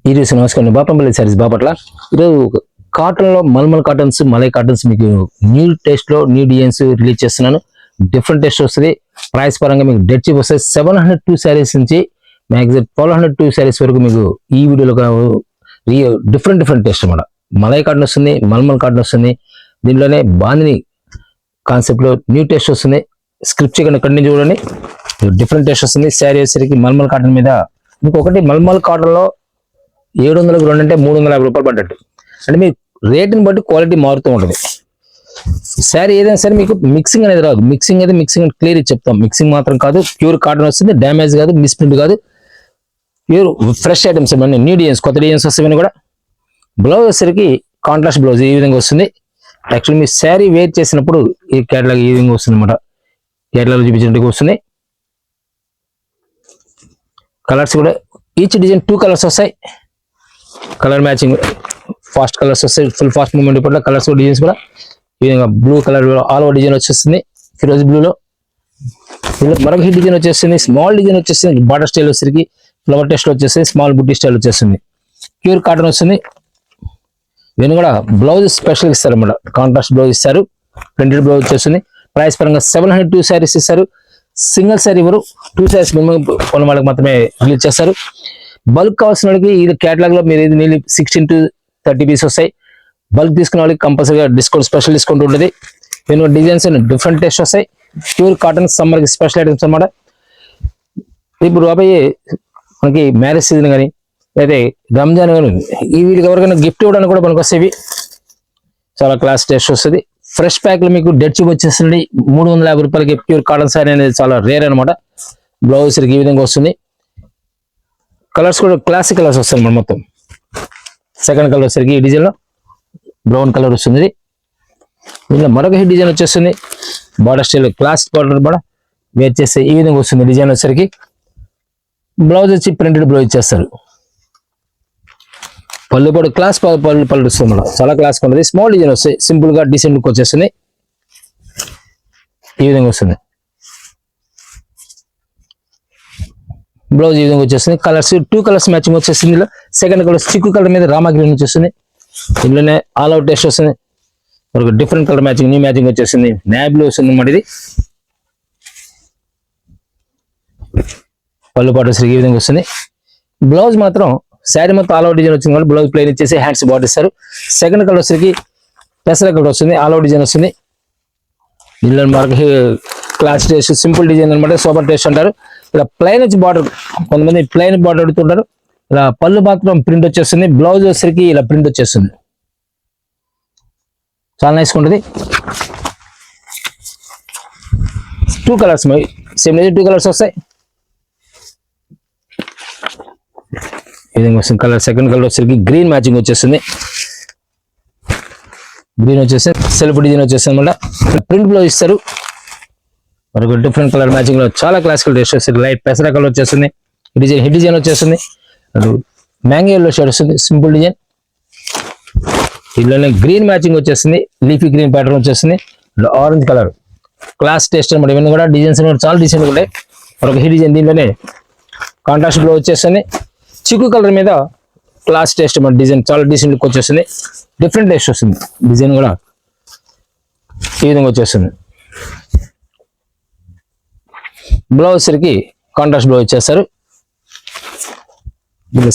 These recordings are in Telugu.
ఈరోజు నమస్కారం బాపంపల్లి సారీస్ బాపట్ల. ఈరోజు కాటన్లో మల్మల్ కాటన్స్, మలై కాటన్స్ మీకు న్యూ టేస్ట్లో న్యూ డిజైన్స్ రిలీజ్ చేస్తున్నాను. డిఫరెంట్ టేస్ట్ వస్తుంది. ప్రైస్ పరంగా మీకు డెడ్ చీప్ వస్తాయి. 702 శారీస్ నుంచి మ్యాక్సిమం 1202 శారీస్ వరకు మీకు ఈ వీడియోలో డిఫరెంట్ టేస్ట్ అన్నమాట. మలై కాటన్ వస్తుంది, మల్మల్ కాటన్ వస్తుంది. దీనిలోనే బాందిని కాన్సెప్ట్లో న్యూ టేస్ట్ వస్తుంది. స్క్రిప్ట్ చికెన్ ఇక్కడ నుంచి చూడండి, డిఫరెంట్ టేస్ట్ వస్తుంది. శారీ వచ్చేసరికి మల్మల్ కాటన్ మీద ఇంకొకటి మల్మల్ కాటన్లో 700కు 2 అంటే 350 రూపాయలు పడ్డట్టు. అంటే మీ రేటుని బట్టి క్వాలిటీ మారుతూ ఉంటుంది. శారీ ఏదైనా సరే మీకు మిక్సింగ్ అనేది రాదు. మిక్సింగ్ క్లియర్ చెప్తాం. మిక్సింగ్ మాత్రం కాదు, ప్యూర్ కాటన్ వస్తుంది. డ్యామేజ్ కాదు, మిస్ప్రింట్ కాదు, ప్యూర్ ఫ్రెష్ ఐటమ్స్ ఇవన్నీ. న్యూ డిజైన్స్, కొత్త డిజైన్స్ వస్తాయి కూడా. బ్లౌజ్ వచ్చేసరికి కాంట్రాస్ట్ బ్లౌజ్ ఈ విధంగా వస్తుంది. యాక్చువల్లీ మీ శారీ వేర్ చేసినప్పుడు ఈ కేటలాగ్ ఈ విధంగా వస్తుంది అనమాట. కేటలాగ్ చూపించినట్టుగా వస్తుంది. కలర్స్ కూడా ఈచ్ డిజైన్ 2 కలర్స్ వస్తాయి. కలర్ మ్యాచింగ్ ఫాస్ట్ కలర్స్ వస్తాయి. ఫుల్ ఫాస్ట్ మూవ్మెంట్ ఇప్పుడు కలర్స్ డిజైన్స్ కూడా ఈ విధంగా blue colour all over design వచ్చేస్తుంది. ఫిరోజ్ బ్లూలో మరొక హిట్ డిజైన్ వచ్చేస్తుంది. స్మాల్ డిజైన్ వచ్చేస్తుంది. బార్డర్ స్టైల్ వచ్చేసరికి ఫ్లవర్ టెస్ట్ వచ్చేస్తుంది. స్మాల్ బుట్టి స్టైల్ వచ్చేస్తుంది. ప్యూర్ కాటన్ వస్తుంది. దీన్ని కూడా బ్లౌజ్ స్పెషల్ ఇస్తారు అన్నమాట. కాంట్రాస్ట్ బ్లౌజ్ ఇస్తారు. ప్రింటెడ్ బ్లౌజ్ వచ్చేస్తుంది. ప్రైస్ పరంగా 702 శారీస్ ఇస్తారు. సింగిల్ శారీ ఇవ్వరు. 2 శారీస్ మినిమం కొన్న వాళ్ళకి మాత్రమే రిలీజ్ చేస్తారు. బల్క్ కావాల్సిన వాళ్ళకి ఇది కేటలాగ్ లో మీరు ఇది 16 to 30 పీస్ వస్తాయి. బల్క్ తీసుకున్న వాళ్ళకి కంపల్సరీగా డిస్కౌంట్, స్పెషల్ డిస్కౌంట్ ఉంటుంది. నేను డిజైన్స్ డిఫరెంట్ టేస్ట్ వస్తాయి. ప్యూర్ కాటన్ సమ్మర్ కి స్పెషల్ ఐటమ్స్ అన్నమాట. ఇప్పుడు రాబోయే మనకి మ్యారేజ్ సీజన్ కానీ అయితే రంజాన్ కానీ ఈ వీటికి ఎవరికైనా గిఫ్ట్ ఇవ్వడానికి కూడా మనకు వస్తాయి. చాలా క్లాస్ టేస్ట్ వస్తుంది. ఫ్రెష్ ప్యాక్ లో మీకు డెడ్ చీప్ వచ్చేస్తుంది. 350 రూపాయలకి ప్యూర్ కాటన్ సారీ అనేది చాలా రేర్ అనమాట. బ్లౌజ్ ఈ విధంగా వస్తుంది. కలర్స్ కూడా క్లాసిక్ కలర్స్ వస్తాయి మన మొత్తం. సెకండ్ కలర్ వచ్చేసరికి ఈ డిజైన్ లో బ్రౌన్ కలర్ వస్తుంది. దీనిలో మరొక హిట్ డిజైన్ వచ్చేస్తుంది. బార్డర్ స్టైల్ క్లాసిక్ బార్డర్ కూడా వేర్ చేస్తే ఈ విధంగా వస్తుంది. డిజైన్ వచ్చేసరికి బ్లౌజ్ వచ్చి ప్రింటెడ్ బ్లౌజ్ ఇచ్చేస్తారు. పళ్ళు కూడా క్లాస్ పళ్ళు వస్తుంది మేడం. చాలా క్లాస్ ఉంటుంది. స్మాల్ డిజైన్ వస్తాయి. సింపుల్ గా డీసెంట్ లుక్ వచ్చేస్తుంది. ఈ విధంగా వస్తుంది. బ్లౌజ్ ఈ విధంగా వచ్చేస్తుంది. కలర్స్ 2 కలర్స్ మ్యాచింగ్ వచ్చేస్తుంది. ఇందులో సెకండ్ కలర్ చిక్కు కలర్ మీద రామా గ్రీన్ వచ్చేస్తుంది. ఇందులోనే ఆల్ అవుట్ టేస్ట్ వస్తుంది. ఒక different colour matching, new matching వచ్చేస్తుంది. నేవీ బ్లూ వస్తుంది అన్నమాట. ఇది పళ్ళు పాటు ఈ విధంగా వస్తుంది. బ్లౌజ్ మాత్రం శారీ మొత్తం ఆల్ అవుట్ డిజైన్ వచ్చింది కాబట్టి బ్లౌజ్ ప్లెయిన్ ఇచ్చేసి హ్యాండ్స్ బార్డర్ ఇస్తారు. సెకండ్ కలర్ వచ్చేసరికి పెసర కలర్ వస్తుంది. ఆల్ అవుట్ డిజైన్ వస్తుంది. ఇందులో మనకి క్లాస్ టేస్ట్ సింపుల్ డిజైన్ అనమాట. సూపర్ టేస్ట్ అంటారు. ఇలా ప్లెయిన్ వచ్చి బార్డర్, కొంతమంది ప్లెయిన్ బార్డర్ అడుగుతుంటారు. ఇలా పళ్ళు మాత్రం ప్రింట్ వచ్చేస్తుంది. బ్లౌజ్ వచ్చేసరికి ఇలా ప్రింట్ వచ్చేస్తుంది. చాలా నైస్ ఉంటుంది. 2 కలర్స్ సేమ్ 2 కలర్స్ వస్తాయి. ఈ విధంగా వస్తుంది కలర్. సెకండ్ కలర్ వచ్చేసరికి గ్రీన్ మ్యాచింగ్ వచ్చేస్తుంది. గ్రీన్ వచ్చేసి సెల్ఫ్ డిజైన్ వచ్చేస్తుంది అనమాట. ప్రింట్ బ్లౌజ్ ఇస్తారు. మరొక డిఫరెంట్ కలర్ మ్యాచింగ్ లో చాలా క్లాసికల్ టేస్ట్ వస్తుంది. లైట్ పెసర కలర్ వచ్చేస్తుంది. డిజైన్ హిట్ డిజైన్ వచ్చేస్తుంది. మ్యాంగో ఎల్లో షేడ్ వస్తుంది. Simple design. దీనిలోనే గ్రీన్ మ్యాచింగ్ వచ్చేస్తుంది. లీఫీ గ్రీన్ ప్యాటర్న్ వచ్చేస్తుంది. ఆరెంజ్ కలర్ క్లాస్ టేస్ట్ అనమాట. ఇవన్నీ కూడా డిజైన్స్ చాలా డీసెంట్ ఉంటాయి. మరొక హిట్ డిజైన్. దీనిలోనే కాంట్రాస్ట్ బ్లౌజ్ వచ్చేస్తుంది. చిక్కు కలర్ మీద క్లాస్ టేస్ట్ అనమాట. డిజైన్ చాలా డీసెంట్ లుక్ వచ్చేస్తుంది. డిఫరెంట్ టేస్ట్ వస్తుంది. డిజైన్ కూడా ఈ విధంగా వచ్చేస్తుంది. బ్లౌజ్ సరికి కాంట్రాస్ట్ బ్లౌజ్ ఇచ్చేస్తారు.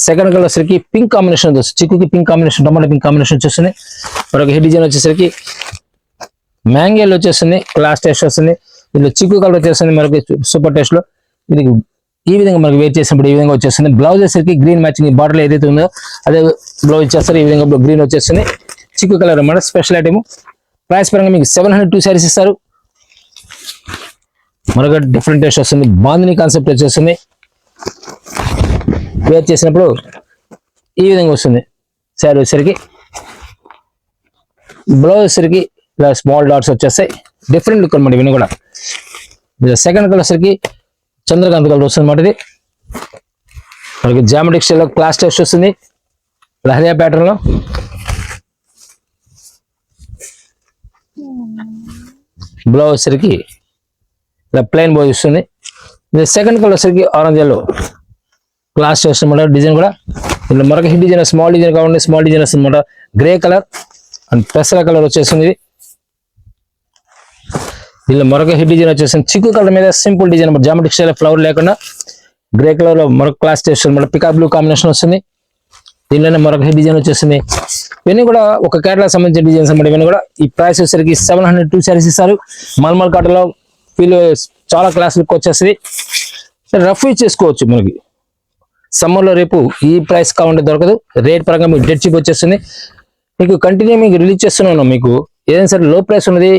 సెకండ్ కలర్ వచ్చేసరికి పింక్ కాంబినేషన్ వస్తుంది. చిక్కుకి pink combination, tomato pink combination వచ్చేస్తుంది. మరొక హిట్ డిజైన్ వచ్చేసరికి మ్యాంగోల్ వచ్చేస్తుంది. క్లాస్ టేస్ట్ వస్తుంది. దీనిలో చిక్కు కలర్ వచ్చేస్తుంది. మరొక సూపర్ టేస్ట్ లో ఇది ఈ విధంగా మనకి వేర్ చేసినప్పుడు ఈ విధంగా వచ్చేస్తుంది. బ్లౌజ్ వచ్చేసరికి గ్రీన్ మ్యాచింగ్ బార్డర్ ఏదైతే ఉందో అదే బ్లౌజ్ ఇచ్చేస్తారు. ఈ విధంగా గ్రీన్ వచ్చేస్తుంది. చిక్కు కలర్ అన్నమాట. Special item. ప్రైస్ పరంగా మీకు 702 శారీస్ ఇస్తారు. మరొక డిఫరెంట్ టేస్ట్ వస్తుంది. బాందిని కాన్సెప్ట్ వచ్చేస్తుంది. వేర్ చేసినప్పుడు ఈ విధంగా వస్తుంది. శారీ వచ్చేసరికి బ్లౌజ్ వచ్చేసరికి ఇలా స్మాల్ డాట్స్ వచ్చేస్తాయి. డిఫరెంట్ లుక్ అనమాట. ఇవన్నీ కూడా సెకండ్ కలర్ వచ్చేసరికి చంద్రకాంత్ కలర్ వస్తుంది అన్నమాట. ఇది మనకి జామెట్రిక్ స్టైల్లో క్లాస్ టేస్ట్ వస్తుంది. లహరియా ప్యాటర్న్ లో బ్లౌజ్ వచ్చేసరికి ఇలా ప్లెయిన్ బ్లౌజ్ వస్తుంది. సెకండ్ కలర్ వచ్చేసరికి ఆరెంజ్ ఎల్లో క్లాస్ టెస్ట్ అనమాట డిజైన్ కూడా. ఇందులో మరొక హిట్ డిజైన్ స్మాల్ డిజైన్ కావాలంటే స్మాల్ డిజైన్ వస్తుంది అనమాట. గ్రే కలర్ అండ్ పెసర కలర్ వచ్చేసింది. దీనిలో మరొక హిట్ డిజైన్ వచ్చేసింది చిక్కు కలర్ మీద సింపుల్ డిజైన్ అనమాట. జామెట్రిక్ స్టైల్ ఫ్లవర్ లేకుండా గ్రే కలర్ లో మరొక క్లాస్ టెస్ట్ అనమాట. పికా బ్లూ కాంబినేషన్ వస్తుంది. దీనిలోనే మరొక హిట్ డిజైన్ వచ్చేసింది. ఇవన్నీ కూడా ఒక కేటలాగ్ సంబంధించిన డిజైన్స్ అనమాట. ఇవన్నీ కూడా ఈ ప్రైస్ వచ్చేసరికి 702 సారీస్ ఇస్తారు. మల్మల్ కాటన్ లో ఫీల్ చాలా క్లాస్ లుక్ వచ్చేస్తుంది. రఫ్ యూజ్ చేసుకోవచ్చు. మనకి సమ్మర్ లో రేపు ఈ ప్రైస్ కావాలంటే దొరకదు. రేట్ పరంగా మీకు డెడ్ చీప్ వచ్చేస్తుంది. మీకు కంటిన్యూ మీకు రిలీజ్ చేస్తున్నాను. మీకు ఏదైనా సరే లో ప్రైస్ ఉన్నది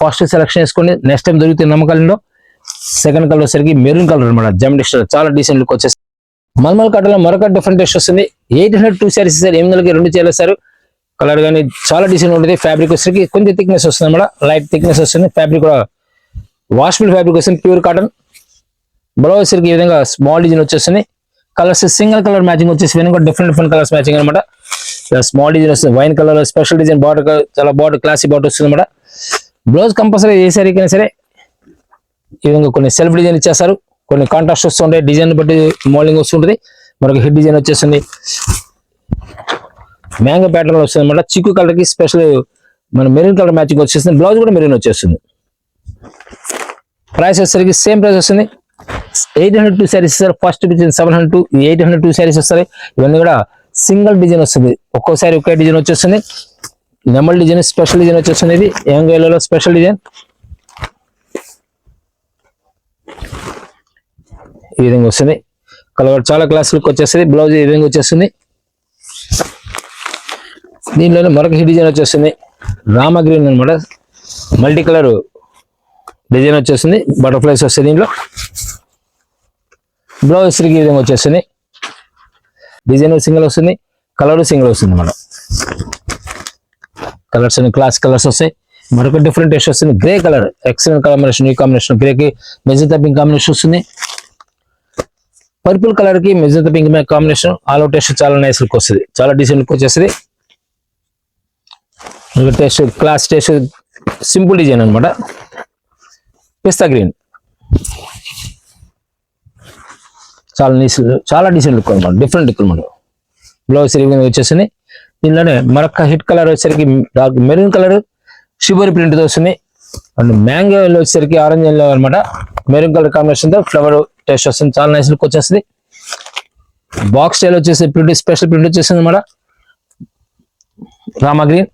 ఫాస్ట్ సెలెక్షన్ చేసుకోండి. నెక్స్ట్ టైం దొరుకుతుంది నమ్మకాలలో. సెకండ్ కలర్ వచ్చేసరికి మెరూన్ కలర్ అనమాట. జామెట్రిక్ స్టైల్ చాలా డీసెంట్ లుక్ వచ్చేస్తుంది. మల్మల్ కాటన్ లో మరొక డిఫరెంట్ టెస్ట్ వస్తుంది. 802 సారీస్ ఇస్తారు. 800కి 2 చేస్తారు. కలర్ కానీ చాలా డీసెంట్ ఉంటుంది. ఫ్యాబ్రిక్ వచ్చేసరికి కొంచెం థిక్నెస్ వస్తుంది అనమాట. లైట్ థిక్నెస్ వస్తుంది. ఫ్యాబ్రిక్ కూడా వాషబుల్ ఫ్యాబ్రిక్ వస్తుంది. Pure cotton. బ్లౌజ్ వచ్చేసరికి ఈ విధంగా స్మాల్ డిజైన్ వచ్చేస్తుంది. కలర్స్ సింగిల్ కలర్ మ్యాచింగ్ వచ్చేసి కూడా డిఫరెంట్ కలర్స్ మ్యాచింగ్ అనమాట. స్మాల్ డిజైన్ వస్తుంది. Wine colour special design border చాలా బార్డర్ క్లాసీ బార్డర్ వస్తుంది అనమాట. బ్లౌజ్ కంపల్సరీ ఏ సారీకైనా సరే ఈ విధంగా కొన్ని సెల్ఫ్ డిజైన్ ఇచ్చేస్తారు. కొన్ని కాంట్రాస్ట్ వస్తుంటాయి. డిజైన్ బట్టి మోల్డింగ్ వస్తుంటుంది. మరొక హిట్ డిజైన్ వచ్చేస్తుంది. మ్యాంగో ప్యాటర్న్ వస్తుంది అనమాట. చిక్కు కలర్ కి స్పెషల్ మన మెరూన్ కలర్ మ్యాచింగ్ వచ్చేస్తుంది. బ్లౌజ్ కూడా మెరూన్ వచ్చేస్తుంది. ప్రైస్ వచ్చేసరికి సేమ్ ప్రైస్ వస్తుంది. 802 సారీస్ ఇస్తారు. ఫస్ట్ డిజైన్ 702, 802 సారీస్ వస్తాయి. ఇవన్నీ కూడా సింగిల్ డిజైన్ వస్తుంది. ఒక్కోసారి ఒకే డిజైన్ వచ్చేస్తుంది. నెమల్ డిజైన్ స్పెషల్ డిజైన్ వచ్చేస్తుంది. ఇది యంగ్ ఎల్లో స్పెషల్ డిజైన్ ఈ విధంగా వస్తుంది. కలర్ చాలా క్లాస్ లుక్ వచ్చేస్తుంది. బ్లౌజ్ ఈ విధంగా వచ్చేస్తుంది. దీనిలోనే మరొక హిట్ డిజైన్ వచ్చేస్తుంది. రామ గ్రీన్ అనమాట. మల్టీ కలర్ డిజైన్ వచ్చేస్తుంది. బటర్ఫ్లైస్ వస్తాయి. దీంట్లో బ్లౌజ్ ఈ విధంగా వచ్చేస్తుంది. డిజైన్ సింగిల్ వస్తుంది. కలర్ సింగిల్ వస్తుంది అనమాట. కలర్స్ అన్ని క్లాస్ కలర్స్ వస్తాయి. మరొక డిఫరెంట్ టేస్ట్ వస్తుంది. Grey colour excellent combination. ఈ కాంబినేషన్ గ్రేకి మెజంతా పింక్ కాంబినేషన్ వస్తుంది. పర్పుల్ కలర్ కి magenta pink combination. All out taste చాలా నైస్ లుక్ వస్తుంది. చాలా డీసెంట్ లుక్ వచ్చేస్తుంది. Taste class taste simple design అనమాట. పిస్తా గ్రీన్ చాలా డీసెంట్ లుక్ అనమాట. డిఫరెంట్ లుక్ అనమాట. బ్లౌజ్ వచ్చేసింది. దీనిలోనే మరొక హిట్ కలర్ వచ్చేసరికి dark maroon colour shibori print తో వస్తుంది. అండ్ మ్యాంగో వచ్చేసరికి ఆరెంజ్ ఎల్లో అనమాట. మెరూన్ కలర్ కాంబినేషన్ తో ఫ్లవర్ టేస్ట్ వస్తుంది. చాలా నైస్ లుక్ వచ్చేస్తుంది. బాక్స్ స్టైల్ వచ్చేసి ప్రింట్ స్పెషల్ ప్రింట్ వచ్చేస్తుంది అనమాట. రామా గ్రీన్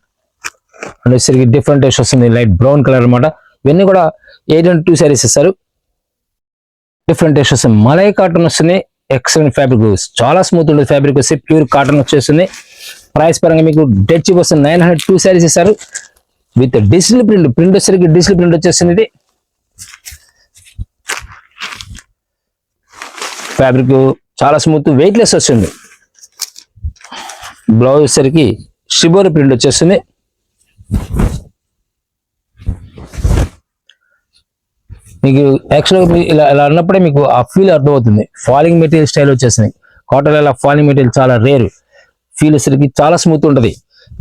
అండ్ వచ్చేసరికి డిఫరెంట్ టేస్ట్ వస్తుంది. లైట్ బ్రౌన్ కలర్ అనమాట. ఇవన్నీ కూడా 802 సారీస్ ఇస్తారు. డిఫరెంట్ టేస్ట్ వస్తుంది. మలై కాటన్ వస్తుంది. Excellent fabric. చాలా స్మూత్ ఉంటుంది. ఫ్యాబ్రిక్ వచ్చి ప్యూర్ కాటన్ వచ్చేస్తుంది. ప్రైస్ పరంగా మీకు డెడ్ చీప్ వస్తుంది. 902 సారీస్ ఇస్తారు. విత్ డిజిటల్ ప్రింట్ వచ్చేసరికి డిజిటల్ ప్రింట్ వచ్చేస్తుంది. ఇది ఫ్యాబ్రిక్ చాలా స్మూత్ వెయిట్ లెస్ వస్తుంది. బ్లౌజ్ వచ్చేసరికి షిబోరి ప్రింట్ వచ్చేస్తుంది. మీకు యాక్చువల్గా ఇలా అన్నప్పుడే మీకు ఆ ఫీల్ అర్థమవుతుంది. ఫాలింగ్ మెటీరియల్ స్టైల్ వచ్చేసింది. కాటన్ ఇలా ఫాలింగ్ మెటీరియల్ చాలా రేర్. ఫీల్ వచ్చేసరికి చాలా స్మూత్ ఉంటుంది.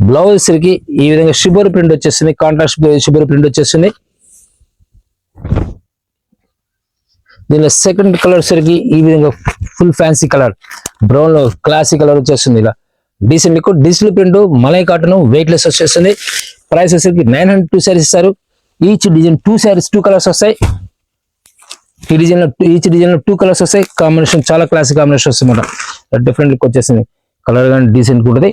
బ్లౌజ్ వచ్చేసరికి ఈ విధంగా షిబోరి ప్రింట్ వచ్చేస్తుంది. కాంట్రాస్ట్ షిబోరి ప్రింట్ వచ్చేస్తుంది. దీనిలో సెకండ్ కలర్ వచ్చేసరికి ఈ విధంగా ఫుల్ ఫ్యాన్సీ కలర్ బ్రౌన్ లో క్లాసిక్ కలర్ వచ్చేస్తుంది. ఇలా డీసెంట్ మీకు digital print malai cotton weight less వచ్చేస్తుంది. ప్రైస్ వచ్చేసరికి 902 సారీస్ ఇస్తారు. ఈచ్ డిజైన్ 2 సారీస్ 2 కలర్స్ వస్తాయి. ఈ డిజైన్ లో ఈచ్ డిజైన్ లో 2 కలర్స్ వస్తాయి. కాంబినేషన్ చాలా క్లాసిక్ కాంబినేషన్ వస్తుంది అనమాట. డిఫరెంట్ లుక్ వచ్చేసింది. కలర్ కానీ డీసెంట్ ఉంటుంది.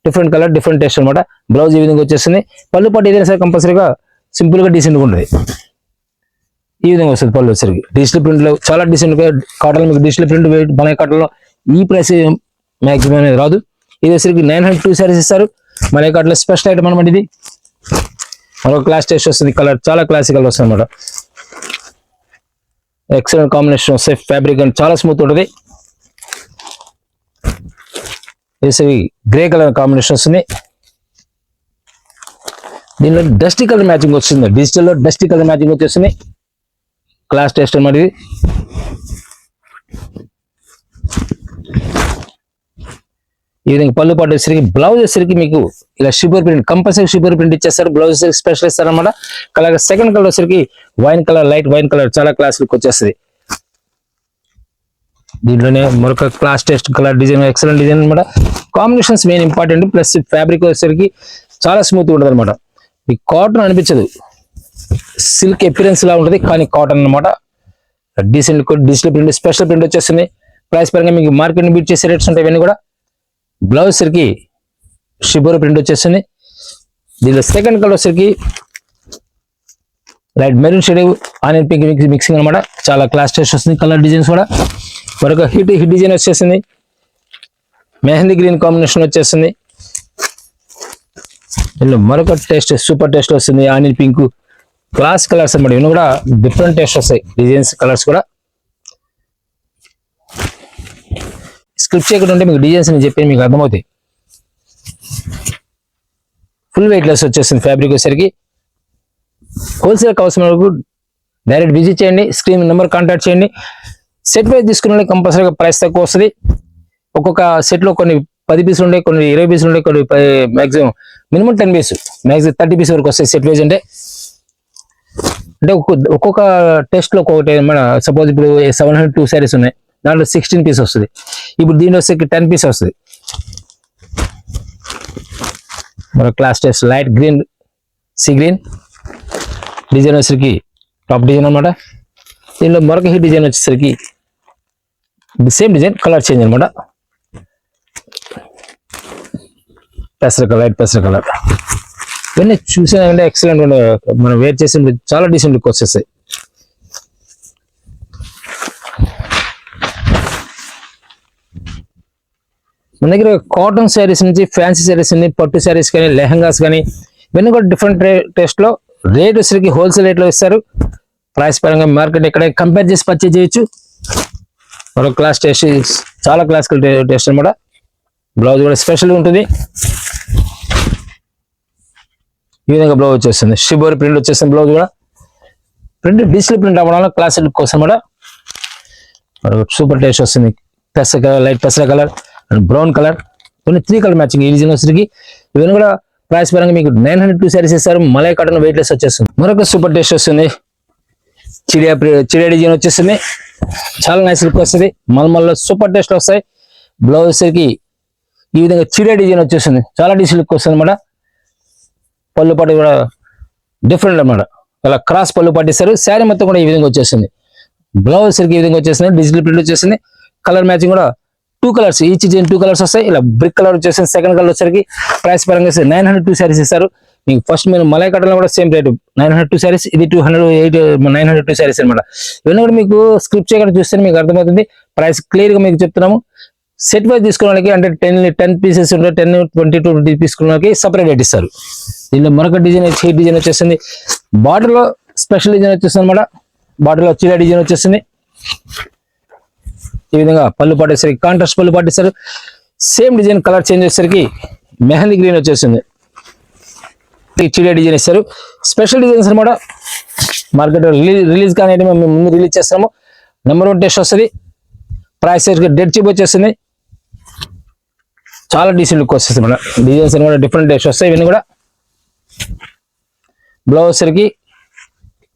డిఫరెంట్ కలర్ డిఫరెంట్ టేస్ట్ అనమాట. బ్లౌజ్ ఈ విధంగా వచ్చేస్తుంది. పళ్ళు పాటు ఏదైనా సరే కంపల్సరీగా సింపుల్ గా డీసెంట్ గా ఉంటుంది. ఈ విధంగా వస్తుంది పళ్ళు వచ్చేసరికి. డిజిటల్ ప్రింట్ లో చాలా డీసెంట్ గా కాటన్ మీకు డిజిటల్ ప్రింట్ మలై కాటన్ లో ఈ ప్రైస్ మ్యాక్సిమం అనేది రాదు. ఇది వచ్చేసరికి 902 సారీస్ ఇస్తారు. మలై కాటన్ లో స్పెషల్ ఐటమ్ అనమాట. ఇది మరొక క్లాస్ టేస్ట్ వస్తుంది. కలర్ చాలా క్లాసికల్ వస్తుంది అనమాట. ఎక్సలెంట్ కాంబినేషన్ వస్తాయి. ఫ్యాబ్రిక్ అని చాలా స్మూత్ ఉంటుంది. గ్రే కలర్ కాంబినేషన్ వస్తుంది. దీనిలో డస్టీ కలర్ మ్యాచింగ్ వస్తుంది. డిజిటల్ లో డస్టీ కలర్ మ్యాచింగ్ వచ్చేస్తుంది. క్లాస్ టెస్ట్ అన్నమాట. ఈ విధంగా పళ్ళు పాటు వచ్చేసరికి బ్లౌజ్ వచ్చేసరికి మీకు ఇలా shibori print compulsory shibori print ఇచ్చేస్తారు. బ్లౌజ్ వచ్చేసరికి స్పెషల్ ఇస్తారు అనమాట. అలాగే సెకండ్ కలర్ వచ్చేసరికి wine colour light wine colour చాలా క్లాస్ లుక్ వచ్చేస్తుంది. దీంట్లోనే మరొక class taste colour design, excellent design అనమాట. Combinations main important, plus fabric వచ్చేసరికి చాలా స్మూత్ ఉంటుంది అనమాట. ఈ కాటన్ అనిపించదు, సిల్క్ ఎపిరెన్స్ లా ఉంటుంది, కానీ కాటన్ అనమాట. Decent digital print, special print వచ్చేస్తుంది. ప్రైస్ పరంగా మీకు మార్కెట్ బీట్ చేసే రేట్స్ ఉంటాయి ఇవన్నీ కూడా. బ్లౌజ్ సరికి షిబోరి ప్రింట్ వచ్చేస్తుంది. దీనిలో సెకండ్ కలర్ వచ్చేసరికి light maroon shade onion pink mixing అనమాట. చాలా క్లాస్ టెస్ట్ వస్తుంది. కలర్ డిజైన్స్ కూడా మరొక హిట్ డిజైన్ వచ్చేసింది. మెహందీ గ్రీన్ కాంబినేషన్ వచ్చేస్తుంది. ఇందులో మరొక టేస్ట్ సూపర్ టేస్ట్ వస్తుంది. ఆనియన్ పింక్ క్లాస్ కలర్స్ అనమాట. ఇవన్నీ కూడా డిఫరెంట్ టేస్ట్ వస్తాయి, డిజైన్స్ కలర్స్ కూడా. స్క్రిప్ట్ చేయకుండా ఉంటే మీకు డిజైన్స్ అని చెప్పి మీకు అర్థమవుతాయి. ఫుల్ వెయిట్ లెస్ వచ్చేస్తుంది ఫ్యాబ్రిక్ వచ్చేసరికి. హోల్సేల్ అవసరం వరకు డైరెక్ట్ విజిట్ చేయండి, స్క్రీన్ నెంబర్ కాంటాక్ట్ చేయండి. సెట్ వైజ్ తీసుకున్న కంపల్సరీగా ప్రైస్ తక్కువ వస్తుంది. ఒక్కొక్క సెట్ లో కొన్ని 10 పీసులు ఉంటాయి, కొన్ని 20 పీసులు ఉంటాయి, కొన్ని maximum minimum 10 piece, maximum 30 piece వరకు వస్తాయి సెట్ వైజ్. అంటే ఒక్కొక్క టెస్ట్ లో ఒక్కొక్కటి మన సపోజ్ ఇప్పుడు 702 శారీస్ ఉన్నాయి, దాంట్లో 16 పీస్ వస్తుంది. ఇప్పుడు దీనిలో వచ్చే 10 పీస్ వస్తుంది. మన class test light green, sea green design వచ్చేసరికి టాప్ డిజైన్ అనమాట. దీనిలో మరొక హిట్ డిజైన్ వచ్చేసరికి సేమ్ డిజైన్, కలర్ చేంజ్ అనమాట. పెసర కలర్, లైట్ పెసర కలర్. ఇవన్నీ చూసానంటే ఎక్సలెంట్ ఉండే, మనం వేర్ చేసి చాలా డీసెంట్ లుక్ వచ్చేస్తాయి. మన దగ్గర కాటన్ శారీస్ నుంచి ఫ్యాన్సీ శారీస్ ఉంది, పట్టు శారీస్ కానీ, లెహంగాస్ కానీ, ఇవన్నీ కూడా డిఫరెంట్ టేస్ట్ లో రేట్ వచ్చరికి హోల్సేల్ రేట్ లో ఇస్తారు. ప్రైస్ పరంగా మార్కెట్ ఎక్కడ కంపేర్ చేసి పర్చేజ్ చేయొచ్చు. మరొక క్లాస్ టేస్ట్, చాలా క్లాసికల్ టేస్ట్ అనమాట. బ్లౌజ్ కూడా స్పెషల్ ఉంటుంది. ఈ విధంగా బ్లౌజ్ వచ్చేస్తుంది. షిబోరి ప్రింట్ వచ్చేస్తుంది. బ్లౌజ్ కూడా ప్రింట్ డిజిటల్ ప్రింట్ అవ్వడం క్లాస్ లుక్ కోసం కూడా సూపర్ టేస్ట్ వస్తుంది. పెసర కలర్, లైట్ పెసర కలర్ అండ్ బ్రౌన్ కలర్, కొన్ని 3 కలర్ మ్యాచింగ్ ఈ డిజైన్ వచ్చరికి. ఇవన్నీ కూడా ప్రైస్ పరంగా మీకు 902 శారీస్ ఇస్తారు. మలై కాటన్ వెయిట్ లెస్ వచ్చేస్తుంది. మరొక సూపర్ టేస్ట్ వస్తుంది. చిడియా డిజైన్ వచ్చేస్తుంది. చాలా నైస్ లుక్ వస్తుంది. మల్మల్లో సూపర్ టేస్ట్ వస్తాయి. బ్లౌజ్ వచ్చేసరికి ఈ విధంగా చిడియా డిజైన్ వచ్చేస్తుంది. చాలా డీసెంట్ లుక్ వస్తుంది అనమాట. పళ్ళు పాటు కూడా డిఫరెంట్ అనమాట. అలా క్రాస్ పళ్ళు పాటిస్తారు. శారీ మొత్తం కూడా ఈ విధంగా వచ్చేస్తుంది. బ్లౌజ్ వచ్చేసరికి ఈ విధంగా వచ్చేస్తుంది. డిజిటల్ ప్రింట్ వచ్చేస్తుంది. కలర్ మ్యాచింగ్ కూడా 2 కలర్స్, ఈచ్ డిజైన్ 2 కలర్స్ వస్తాయి. ఇలా బ్రిక్ కలర్ వచ్చేసింది. సెకండ్ కలర్ వచ్చేసరికి ప్రైస్ పరంగా 902 శారీస్ ఇస్తారు. మీకు ఫస్ట్ మీరు మలై కాటన్ కూడా సేమ్ రేట్ 902 శారీస్, ఇది 902 శారీస్ అనమాట. ఇవన్నీ కూడా మీకు స్క్రిప్ట్ చేయకుండా చూస్తే మీకు అర్థమవుతుంది. ప్రైస్ క్లియర్ గా మీకు చెప్తున్నాము. సెట్ వైజ్ తీసుకోవడానికి అంటే 10 పీసెస్ ఉంటాయి, 10, 20, 20 తీసుకోవడానికి సపరేట్ రేట్ ఇస్తారు. దీనిలో మరొక డిజైన్ హెయిట్ డిజైన్ వచ్చేస్తుంది. బార్డర్ లో స్పెషల్ డిజైన్ వచ్చేస్తుంది అనమాట. బార్డర్ లో చిరా డిజైన్ వచ్చేస్తుంది. ఈ విధంగా పళ్ళు పాటేసరికి కాంట్రాస్ట్ పళ్ళు పాటిస్తారు. సేమ్ డిజైన్ కలర్ చేంజ్ వచ్చేసరికి మెహందీ గ్రీన్ వచ్చేస్తుంది. చిడియా డిజైన్ ఇస్తారు. స్పెషల్ డిజైన్స్ అనమాట. మార్కెట్ రిలీజ్ కానీ మేము ముందు రిలీజ్ చేస్తాము. నెంబర్ 1 టేస్ట్ వస్తుంది. ప్రైస్ డెడ్ చీప్ వచ్చేస్తుంది. చాలా డీసెంట్ లుక్ వస్తుంది మన డిజైన్స్ అని కూడా డిఫరెంట్ టేస్ట్ వస్తాయి. ఇవన్నీ కూడా బ్లౌజ్ సరికి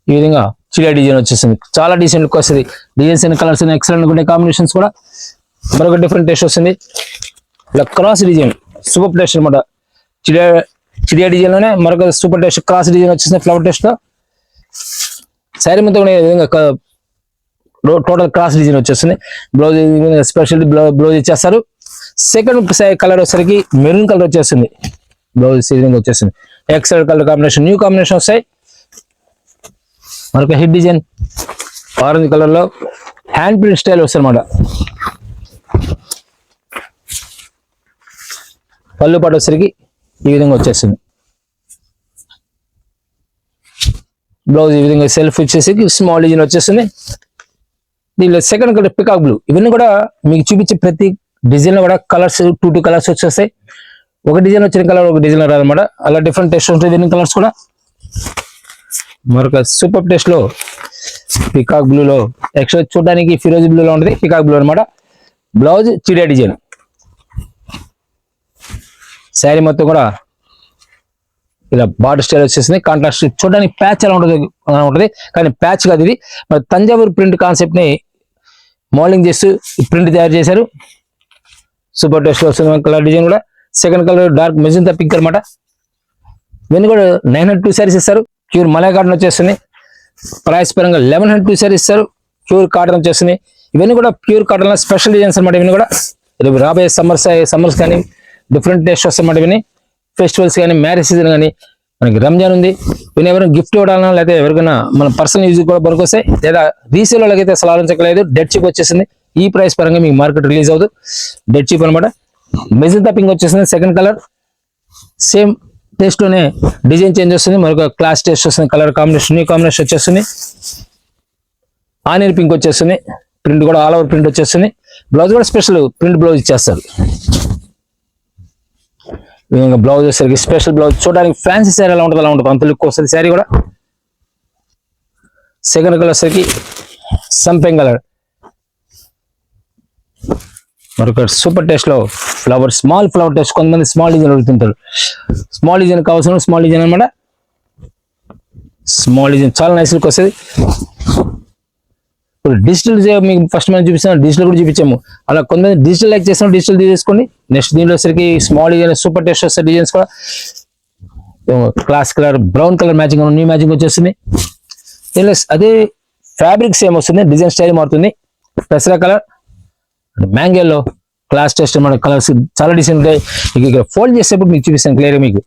ఈ విధంగా చిడియా డిజైన్ వచ్చేస్తుంది. చాలా డీసెంట్ లుక్ వస్తుంది. డిజైన్స్ అండ్ కలర్స్ ఎక్సలెంట్ ఉంటాయి. కాంబినేషన్స్ కూడా మరొక డిఫరెంట్ టేస్ట్ వస్తుంది. ఇలా క్రాస్ డిజైన్ సూపర్ టేస్ట్ అనమాట. చిడియా డిజైన్ లోనే మరొక సూపర్ టేస్ట్ క్రాస్ డిజైన్ వచ్చేసింది. ఫ్లవర్ టేస్ట్ లో శారీ మొత్తం కూడా ఈ విధంగా టోటల్ క్రాస్ డిజైన్ వచ్చేస్తుంది. బ్లౌజ్ స్పెషల్ బ్లౌజ్ ఇచ్చేస్తారు. సెకండ్ కలర్ వచ్చేసరికి మెరూన్ కలర్ వచ్చేస్తుంది. బ్లౌజ్ ఈ విధంగా వచ్చేస్తుంది. Excellent colour combination, new combination వస్తాయి. మరొక హిట్ డిజైన్ ఆరెంజ్ కలర్ లో హ్యాండ్ ప్రింట్ స్టైల్ వస్తుంది అనమాట. పళ్ళు పాటు వచ్చేసరికి ఈ విధంగా వచ్చేస్తుంది. బ్లౌజ్ ఈ విధంగా సెల్ఫ్ వచ్చేసి స్మాల్ డిజైన్ వచ్చేస్తుంది. దీనిలో సెకండ్ కలర్ పికాక్ బ్లూ. ఇవన్నీ కూడా మీకు చూపించే ప్రతి డిజైన్ లో కూడా కలర్స్ 2 కలర్స్ వచ్చేస్తాయి. ఒక డిజైన్ వచ్చిన కలర్ ఒక డిజైన్ రాదనమాట. అలా డిఫరెంట్ టేస్ట్ ఉంటుంది ఇవన్నీ కలర్స్ కూడా. మరొక సూపర్ టేస్ట్ లో పికాక్ బ్లూ లో యాక్చువల్ చూడడానికి ఫిరోజీ బ్లూ లో ఉంటుంది. పికాక్ బ్లూ అనమాట. బ్లౌజ్ చిడియా డిజైన్. శారీ మొత్తం కూడా ఇలా బార్డర్ స్టైల్ వచ్చేసింది. కాంట్రాస్ట్ చూడడానికి ప్యాచ్ ఎలా ఉంటుంది కానీ ప్యాచ్ కాదు ఇది. తంజావూరు ప్రింట్ కాన్సెప్ట్ ని మోడలింగ్ చేస్తూ ప్రింట్ తయారు చేశారు. సూపర్ టేస్ట్ వస్తుంది కలర్ డిజైన్ కూడా. Second colour dark magenta pink అనమాట. ఇవన్నీ కూడా 902 సారీస్ ఇస్తారు. ప్యూర్ మలై కాటన్ వచ్చేస్తుంది. ప్రైస్ పరంగా 1102 సారీస్ ఇస్తారు. ప్యూర్ కాటన్ వచ్చేస్తుంది. ఇవన్నీ కూడా ప్యూర్ కాటన్ లో స్పెషల్ డిజైన్స్ అనమాట. ఇవన్నీ కూడా రాబోయే సమ్మర్స్ కానీ డిఫరెంట్ టేస్ట్ వస్తాయన్నమాట. ఇవన్నీ ఫెస్టివల్స్ కానీ మ్యారేజ్ సీజన్ కానీ మనకి రంజాన్ ఉంది. ఇవన్నీ ఎవరైనా గిఫ్ట్ ఇవ్వడాలన్నా లేదా ఎవరికైనా మన పర్సనల్ యూజ్ కూడా పనికొస్తాయి. లేదా రీసేల్ వాళ్ళకి అయితే అసలు ఆలోచించలేదు. డెడ్ చీప్ వచ్చేసింది. ఈ ప్రైస్ పరంగా మీకు మార్కెట్ రిలీజ్ అవుతుంది. డెడ్ చీప్ అనమాట. మెజంతా పింక్ వచ్చేసింది. సెకండ్ కలర్ సేమ్ టేస్ట్ లోనే డిజైన్ చేంజ్ వస్తుంది. మరొక క్లాస్ టేస్ట్ వస్తుంది. కలర్ కాంబినేషన్ న్యూ కాంబినేషన్ వచ్చేస్తుంది. ఆనియన్ పింక్ వచ్చేస్తుంది. ప్రింట్ కూడా ఆల్ ఓవర్ ప్రింట్ వచ్చేస్తుంది. బ్లౌజ్ కూడా స్పెషల్ ప్రింట్ బ్లౌజ్ ఇచ్చేస్తారు. బ్లౌజ్ వచ్చేసరికి స్పెషల్ బ్లౌజ్ చూడడానికి ఫ్యాన్సీ శారీ ఎలా ఉంటుంది అలా ఉంటుంది. అంత లుక్ వస్తుంది శారీ కూడా. సెకండ్ కలర్ వచ్చేసరికి సంపెంగ్ కలర్. మరొక సూపర్ టేస్ట్ లో ఫ్లవర్ స్మాల్ ఫ్లవర్ టేస్ట్. కొంతమంది స్మాల్ డిజైన్ అడుగుతుంటారు. స్మాల్ డిజైన్ కావాల్సిన స్మాల్ డిజైన్ అనమాట. స్మాల్ డిజైన్ చాలా నైస్ లుక్ వస్తుంది. ఇప్పుడు డిజిటల్ మీకు ఫస్ట్ మనం చూపిస్తాం, డిజిటల్ కూడా చూపించాము. అలా కొంతమంది డిజిటల్ లైక్ చేస్తాం, డిజిటల్ తీసుకోండి. నెక్స్ట్ దీంట్లో వచ్చేసరికి స్మాల్ డిజైన్ సూపర్ టేస్ట్ వస్తాయి. డిజైన్స్ కూడా class colour brown colour matching new matching వచ్చేస్తుంది. అదే ఫ్యాబ్రిక్ సేమ్ వస్తుంది. డిజైన్ స్టైల్ మారుతుంది. పెసరా కలర్ మ్యాంగోలో క్లాస్ టెస్ట్ మన కలర్స్ చాలా డిజైన్ ఉంటాయి. ఇక్కడ ఫోల్డ్ చేసేప్పుడు మీకు చూపిస్తాను క్లియర్గా. మీకు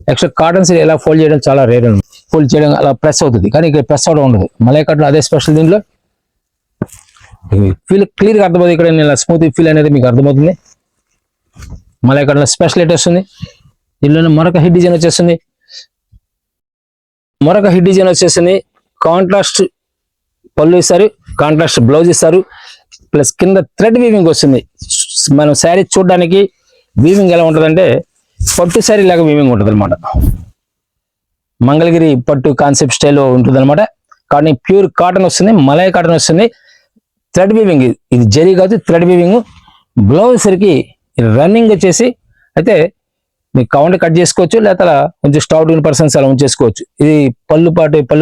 యాక్చువల్ కాటన్ సీల్ ఎలా ఫోల్డ్ చేయడం చాలా రేర్. ఫోల్డ్ చేయడం అలా ప్రెస్ అవుతుంది, కానీ ఇక్కడ ప్రెస్ అవడం ఉండదు. మలై కాటన్ అదే స్పెషల్. దీంట్లో ఫీల్ క్లియర్గా అర్థమవుతుంది. ఇక్కడ నేను స్మూత్ ఫీల్ అనేది మీకు అర్థమవుతుంది. మలై కాటన్ స్పెషల్ రేట్ వస్తుంది. దీనిలోనే మరొక హిట్ డిజైన్ వచ్చేస్తుంది. కాంట్రాస్ట్ పళ్ళు ఇస్తారు, కాంట్రాస్ట్ బ్లౌజ్ ఇస్తారు, ప్లస్ కింద థ్రెడ్ వీవింగ్ వస్తుంది. మనం శారీ చూడడానికి వీవింగ్ ఎలా ఉంటుందంటే పట్టు శారీ లాగా వీవింగ్ ఉంటుంది అనమాట. మంగళగిరి పట్టు కాన్సెప్ట్ స్టైల్లో ఉంటుంది అనమాట. కానీ ప్యూర్ కాటన్ వస్తుంది, మలై కాటన్ వస్తుంది. థ్రెడ్ వీవింగ్, ఇది జరీ కాదు, థ్రెడ్ వీవింగ్. బ్లౌజ్ సరికి రన్నింగ్ వచ్చేసి అయితే మీకు కౌంట్ కట్ చేసుకోవచ్చు, లేదా కొంచెం స్టౌట్ పర్సన్స్ అలా ఉంచేసుకోవచ్చు. ఇది పళ్ళు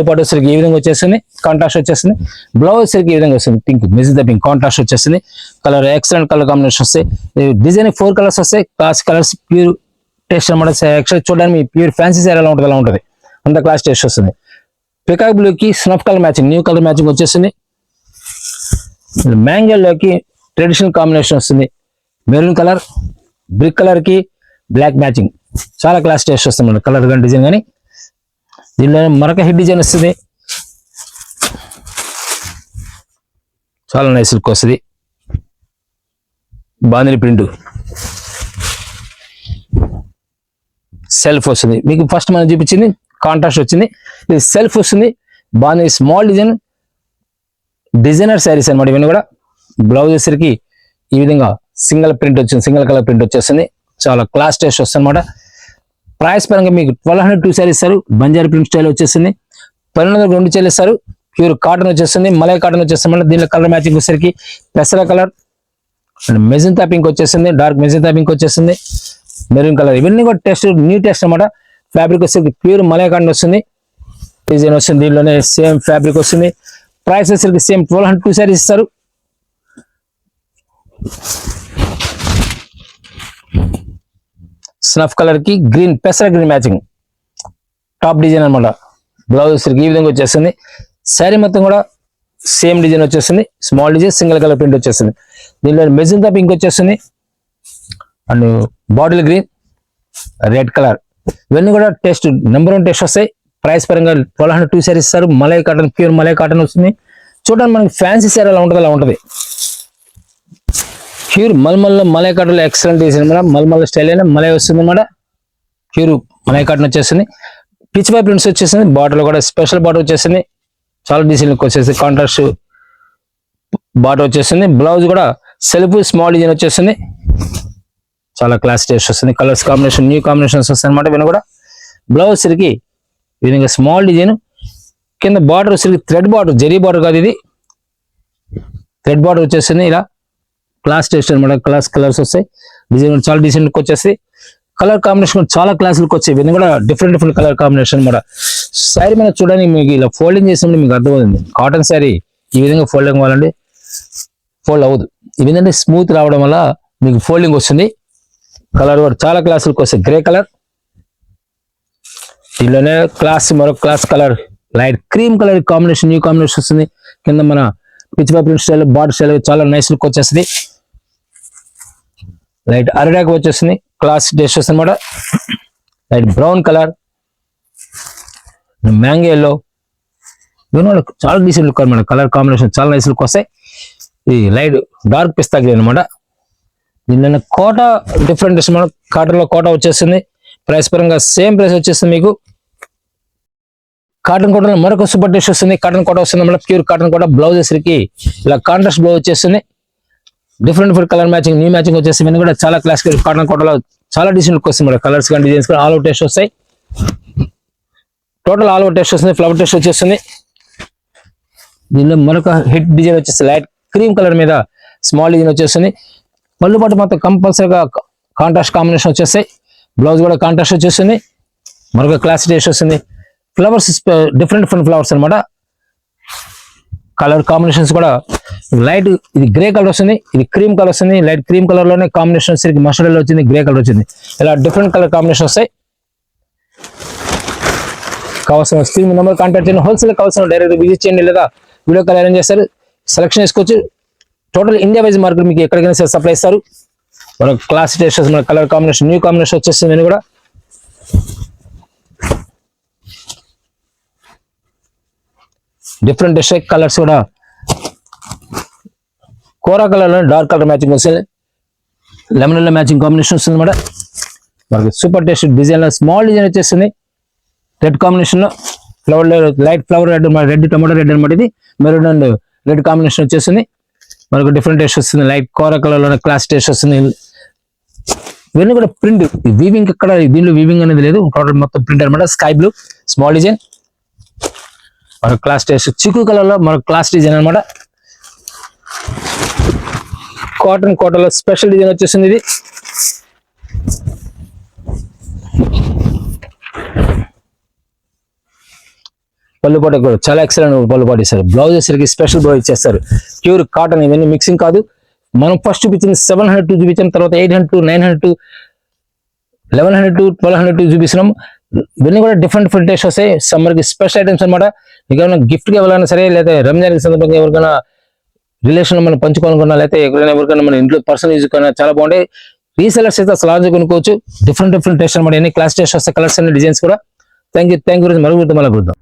పాటు సరికి ఈ విధంగా వచ్చేస్తుంది. కాంట్రాస్ట్ వచ్చేస్తుంది. బ్లౌజ్ సరికి ఈ విధంగా వస్తుంది. పింక్ మెజంతా పింక్ కాంట్రాస్ట్ వచ్చేస్తుంది. కలర్ ఎక్సలెంట్ కలర్ కాంబినేషన్ వస్తాయి. డిజైన్ 4 కలర్స్ వస్తాయి. క్లాస్ కలర్స్ ప్యూర్ టేస్ట్ అనమాట. యాక్చువల్ చూడడానికి ప్యూర్ ఫ్యాన్సీ శారీ ఎలా ఉంటుంది అలా ఉంటుంది. అంత క్లాస్ టేస్ట్ వస్తుంది. పికాక్ బ్లూకి snuff colour matching, new colour matching వచ్చేస్తుంది. మ్యాంగోలోకి ట్రెడిషనల్ కాంబినేషన్ వస్తుంది. మెరూన్ కలర్ బ్రిక్ కలర్ కి బ్లాక్ మ్యాచింగ్, చాలా క్లాస్ టేస్ట్ వస్తుంది కలర్ కానీ డిజైన్ కానీ. దీనిలో మరొక హిట్ డిజైన్ వస్తుంది. చాలా నైస్ లుక్ వస్తుంది. బాందిని ప్రింట్ సెల్ఫ్ వస్తుంది. మీకు ఫస్ట్ మనం చూపించింది కాంట్రాస్ట్ వచ్చింది. ఇది సెల్ఫ్ వస్తుంది. Bandhani small design designer saris అనమాట. ఇవన్నీ కూడా బ్లౌజ్ వచ్చేసరికి ఈ విధంగా సింగిల్ ప్రింట్ వచ్చింది, సింగిల్ కలర్ ప్రింట్ వచ్చేస్తుంది. చాలా క్లాస్ టేస్ట్ వస్తుంది అనమాట. ప్రైస్ పరంగా మీకు 1202 శారీ ఇస్తారు. బంజారీ ప్రింట్ స్టైల్ వచ్చేస్తుంది. 1202 చీరలు ఇస్తారు. ప్యూర్ కాటన్ వచ్చేస్తుంది. మలై కాటన్ వచ్చేస్తుంది. దీనిలో కలర్ మ్యాచింగ్ వచ్చేసరికి పెసర కలర్ అండ్ మెజంతా పింక్ వచ్చేస్తుంది. డార్క్ మెజంతా పింక్ వచ్చేస్తుంది. మెరూన్ కలర్, ఇవన్నీ కూడా టెస్ట్ న్యూ టెస్ట్ అనమాట. ఫ్యాబ్రిక్ వచ్చేసరికి ప్యూర్ మలై కాటన్ వస్తుంది. డిజైన్ వస్తుంది. దీనిలోనే సేమ్ ఫ్యాబ్రిక్ వస్తుంది. ప్రైస్ వచ్చేసరికి సేమ్ 1202 శారీస్ ఇస్తారు. స్నఫ్ కలర్ కి గ్రీన్ పెసర గ్రీన్ మ్యాచింగ్ టాప్ డిజైన్ అనమాట. బ్లౌజ్ వచ్చేసరికి ఈ విధంగా వచ్చేస్తుంది. శారీ మొత్తం కూడా సేమ్ డిజైన్ వచ్చేస్తుంది. Small design single colour print వచ్చేస్తుంది. దీనిలో మెజంతా పింక్ వచ్చేస్తుంది and bottle green red colour. ఇవన్నీ కూడా టెస్ట్ నెంబర్ 1 టెస్ట్ వస్తాయి. ప్రైస్ పరంగా 1202 శారీస్ ఇస్తారు. Malai cotton pure malai cotton వస్తుంది. చూడండి మనకి ఫ్యాన్సీ శారీ అలా ఉంటుంది అలా ఉంటుంది. ప్యూర్ మల్మల్లో మలై కాటన్లో ఎక్సలెంట్ డిజైన్ అనమాట. మల్మల్ స్టైల్ అయినా మలై వస్తుంది అనమాట. ప్యూర్ మలై కాటన్ వచ్చేస్తుంది. పిచ్ బై ప్రింట్స్ వచ్చేసింది. బార్డర్ కూడా స్పెషల్ బార్డర్ వచ్చేసింది. చాలా డిజైన్ వచ్చేసి కాంట్రాస్ట్ బార్డర్ వచ్చేసింది. బ్లౌజ్ కూడా సెల్ఫ్ స్మాల్ డిజైన్ వచ్చేస్తుంది. చాలా క్లాస్ టేస్ట్ వస్తుంది. కలర్స్ కాంబినేషన్ న్యూ కాంబినేషన్స్ వస్తాయి అనమాట. ఇవన్నీ కూడా బ్లౌజ్ సరికి ఈ విధంగా స్మాల్ డిజైన్. కింద బార్డర్ వచ్చేసరికి థ్రెడ్ బార్డర్, జరీ బార్డర్ కాదు, ఇది థ్రెడ్ బార్డర్ వచ్చేస్తుంది. ఇలా క్లాస్ టేస్ట్ అనమాట. క్లాస్ కలర్స్ వస్తాయి. డిజైన్ చాలా డిజైన్ లుక్ వచ్చేసి కలర్ కాంబినేషన్ చాలా క్లాస్ లుక్ వచ్చాయి. ఇవన్నీ కూడా డిఫరెంట్ కలర్ కాంబినేషన్ అనమాట. శారీ మీద చూడడానికి మీకు ఇలా ఫోల్డింగ్ చేసినప్పుడు మీకు అర్థమవుతుంది. కాటన్ శారీ ఈ విధంగా ఫోల్డింగ్ అవ్వాలండి. ఫోల్డ్ అవ్వదు. ఇవి ఏంటంటే స్మూత్ రావడం వల్ల మీకు ఫోల్డింగ్ వస్తుంది. కలర్ కూడా చాలా క్లాస్ లుక్ వస్తుంది. గ్రే కలర్, దీనిలోనే మరొక class colour light cream colour combination, new combination వస్తుంది. కింద మన pitch print style, border style చాలా నైస్ లుక్ వచ్చేస్తుంది. లైట్ అరిడాక్ వచ్చేస్తుంది, క్లాస్ టేస్ట్ వస్తుంది అనమాట. Light brown colour, mango yellow, చాలా డీసెంట్ లుక్ అనమాట. కలర్ కాంబినేషన్ చాలా నైస్ లుక్ వస్తాయి. ఇది లైట్ డార్క్ పిస్తా గ్రీన్ అనమాట. దీనిలో కోట డిఫరెంట్ అనమాట. కాటన్ లో కోట వచ్చేస్తుంది. ప్రైస్ పరంగా సేమ్ ప్రైస్ వచ్చేస్తుంది మీకు. కాటన్ కోటలో మరొక సూపర్ టేస్ట్ వస్తుంది. కాటన్ కోట వస్తుంది అన్నమాట, ప్యూర్ కాటన్ కోట. బ్లౌజెస్ కి ఇలా కాంట్రాస్ట్ బ్లౌజ్ వచ్చేస్తుంది. Different colour matching, new matching వచ్చేసి ఇవన్నీ కూడా చాలా క్లాసికల్ కాటన్ కోటలో చాలా డీసెంట్ లుక్ వస్తుంది. కలర్స్ కానీ డిజైన్స్ కానీ ఆల్ అవుట్ టేస్ట్ వస్తాయి. టోటల్ ఆల్ అవుట్ టేస్ట్ వస్తుంది. ఫ్లవర్ టేస్ట్ వచ్చేస్తుంది. దీనిలో మరొక హిట్ డిజైన్ వచ్చేసి లైట్ క్రీమ్ కలర్ మీద స్మాల్ డిజైన్ వచ్చేస్తుంది. పళ్ళు పాటు మాత్రం కంపల్సరీగా కాంట్రాస్ట్ కాంబినేషన్ వచ్చేస్తాయి. బ్లౌజ్ కూడా కాంట్రాస్ట్ వచ్చేస్తుంది. మరొక క్లాస్ టేస్ట్ వస్తుంది. ఫ్లవర్స్ డిఫరెంట్ ఫ్లవర్స్ అనమాట. కలర్ కాంబినేషన్స్ కూడా లైట్, ఇది గ్రే కలర్ వస్తుంది, ఇది క్రీమ్ కలర్ వస్తుంది. లైట్ క్రీమ్ కలర్ లోనే కాంబినేషన్ వచ్చి మస్టర్డ్ వచ్చింది, గ్రే కలర్ వచ్చింది. ఇలా డిఫరెంట్ కలర్ కాంబినేషన్ వస్తాయి. కావాల్సిన స్క్రీన్ నెంబర్ కాంటాక్ట్ చేయండి. హోల్సేల్ కావాల్సిన డైరెక్ట్ విజిట్ చేయండి, లేదా వీడియో కాల్ అరేంజ్ చేస్తారు. సెలెక్షన్ చేసుకోవచ్చు. టోటల్ ఇండియా వైజ్ మార్కెట్ మీకు ఎక్కడికైనా సరే సప్లై ఇస్తారు. మన క్లాస్ టేస్ట్ మన కలర్ కాంబినేషన్, న్యూ కాంబినేషన్ వచ్చేస్తుంది. నేను కూడా డిఫరెంట్ కలర్స్ కూడా కోరా కలర్ లో డార్క్ కలర్ మ్యాచింగ్ వస్తుంది. లెమన్ ఎల్లో మ్యాచింగ్ కాంబినేషన్ వస్తుంది అనమాట. మనకి సూపర్ టేస్ట్ డిజైన్ లో స్మాల్ డిజైన్ వచ్చేస్తుంది. రెడ్ కాంబినేషన్ లో flower, light flower red, red tomato red అనమాట. ఇది మెరూన్ అండ్ రెడ్ కాంబినేషన్ వచ్చేస్తుంది. మనకు డిఫరెంట్ టేస్ట్ వస్తుంది. లైట్ కోరా కలర్ లో క్లాస్ టేస్ట్ వస్తుంది. ఇవన్నీ కూడా ప్రింట్, వీవింగ్ ఇక్కడ దీనిలో వీవింగ్ అనేది లేదు. టోటల్ మొత్తం ప్రింట్ అనమాట. స్కై బ్లూ స్మాల్ డిజైన్, మరొక క్లాస్ టేస్ట్ చిక్కు కలర్ లో మరొక క్లాస్ డిజైన్ అనమాట. కాటన్ కోటలో స్పెషల్ డిజైన్ వచ్చేసింది. ఇది పళ్ళుపాటు కూడా చాలా ఎక్సలెంట్ పళ్ళుపాటు ఇస్తారు. బ్లౌజెస్ స్పెషల్ బ్లౌజ్ ఇచ్చేస్తారు. ప్యూర్ కాటన్, ఇవన్నీ మిక్సింగ్ కాదు. మనం ఫస్ట్ చూపించింది 700 చూపించాం, తర్వాత 800, 900, 1100, 1200 చూపిస్తున్నాం. ఇవన్నీ కూడా డిఫరెంట్ టేస్ట్ వస్తాయి. సమ్మర్ కి స్పెషల్ ఐటమ్స్ అనమాట. మీకు ఏమైనా గిఫ్ట్ గా ఇవ్వాలన్నా సరే, లేదా రంజాన్ సందర్భంగా ఎవరికైనా రిలేషన్ మనం పంచుకోవాలనుకున్నా, లేకపోతే ఎవరికైనా మన ఇంట్లో పర్సనల్ యూజ్ కన్నా చాలా బాగుంటాయి. రీసెలర్స్ అయితే అసలు ఆన్లైన్ కొనుక్కోవచ్చు. డిఫరెంట్ టేస్ట్ అనమాట. ఎన్ని క్లాస్ టేస్ట్ వస్తాయి, కలర్స్ అన్ని డిజైన్స్ కూడా. Thank you మరుగుతాం.